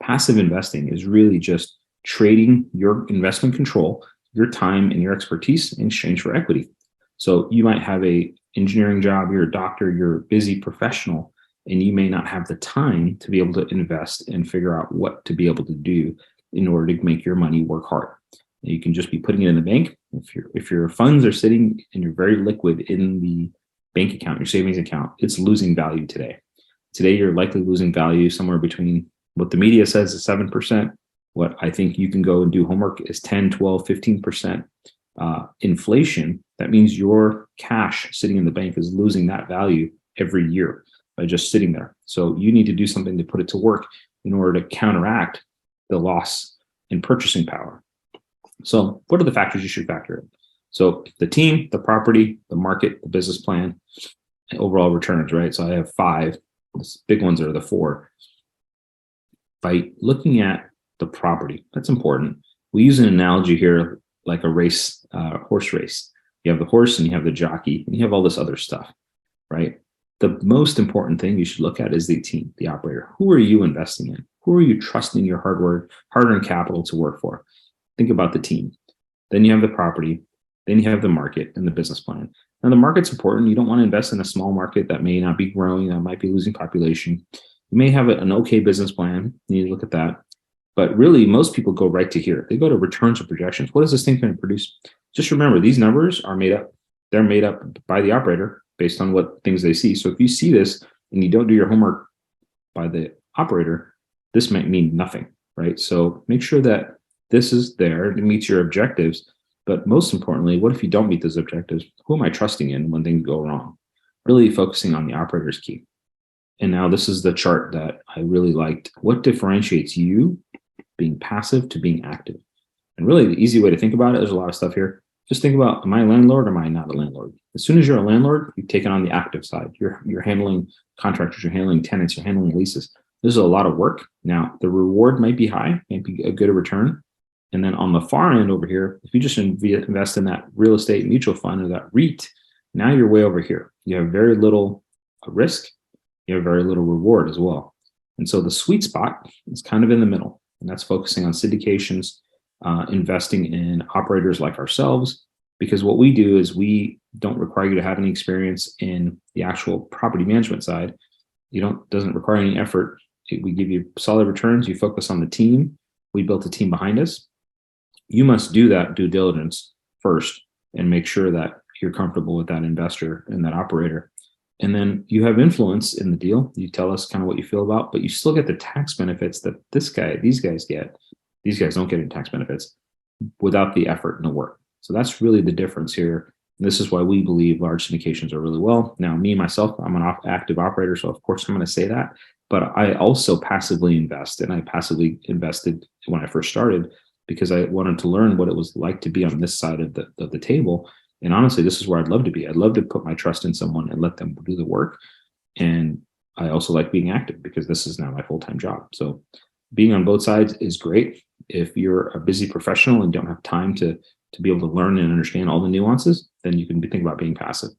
Passive investing is really just trading your investment control, your time and your expertise in exchange for equity. So you might have a engineering job, you're a doctor, you're a busy professional, and you may not have the time to be able to invest and figure out what to be able to do in order to make your money work hard. You can just be putting it in the bank. If your funds are sitting and you're very liquid in the bank account, your savings account, it's losing value today. Today, you're likely losing value somewhere between what the media says is 7%. What I think you can go and do homework is 10, 12, 15% inflation. That means your cash sitting in the bank is losing that value every year by just sitting there. So you need to do something to put it to work in order to counteract the loss in purchasing power. So what are the factors you should factor in? So the team, the property, the market, the business plan, and overall returns, right? So I have 5. The big ones are the 4. By looking at the property, that's important. We use an analogy here like a race, horse race. You have the horse and you have the jockey and you have all this other stuff, right? The most important thing you should look at is the team, the operator. Who are you investing in? Who are you trusting your hard-earned capital to work for? Think about the team. Then you have the property. Then you have the market and the business plan. Now, the market's important. You don't want to invest in a small market that may not be growing, that might be losing population. You may have an okay business plan. You need to look at that. But really, most people go right to here. They go to returns or projections. What is this thing going to produce? Just remember, these numbers are made up. They're made up by the operator based on what things they see. So if you see this and you don't do your homework by the operator, this might mean nothing, right? So make sure that this is there, it meets your objectives. But most importantly, what if you don't meet those objectives? Who am I trusting in when things go wrong? Really focusing on the operator is key. And now this is the chart that I really liked. What differentiates you being passive to being active? And really the easy way to think about it, there's a lot of stuff here. Just think about, am I a landlord or am I not a landlord? As soon as you're a landlord, you've taken on the active side. You're handling contractors, you're handling tenants, you're handling leases. This is a lot of work. Now, the reward might be high, might be a good return. And then on the far end over here, if you just invest in that real estate mutual fund or that REIT, now you're way over here. You have very little risk. You have very little reward as well. And so the sweet spot is kind of in the middle. And that's focusing on syndications, investing in operators like ourselves, because what we do is we don't require you to have any experience in the actual property management side. Doesn't require any effort. We give you solid returns. You focus on the team. We built a team behind us. You must do that due diligence first and make sure that you're comfortable with that investor and that operator. And then you have influence in the deal. You tell us kind of what you feel about, but you still get the tax benefits that these guys get. These guys don't get any tax benefits without the effort and the work. So that's really the difference here. And this is why we believe large syndications are really well. Now, me, myself, I'm an active operator, so of course I'm going to say that. But I also passively invest, and I passively invested when I first started because I wanted to learn what it was like to be on this side of the table. And honestly, this is where I'd love to be. I'd love to put my trust in someone and let them do the work. And I also like being active because this is now my full-time job. So being on both sides is great. If you're a busy professional and don't have time to be able to learn and understand all the nuances, then you can think about being passive.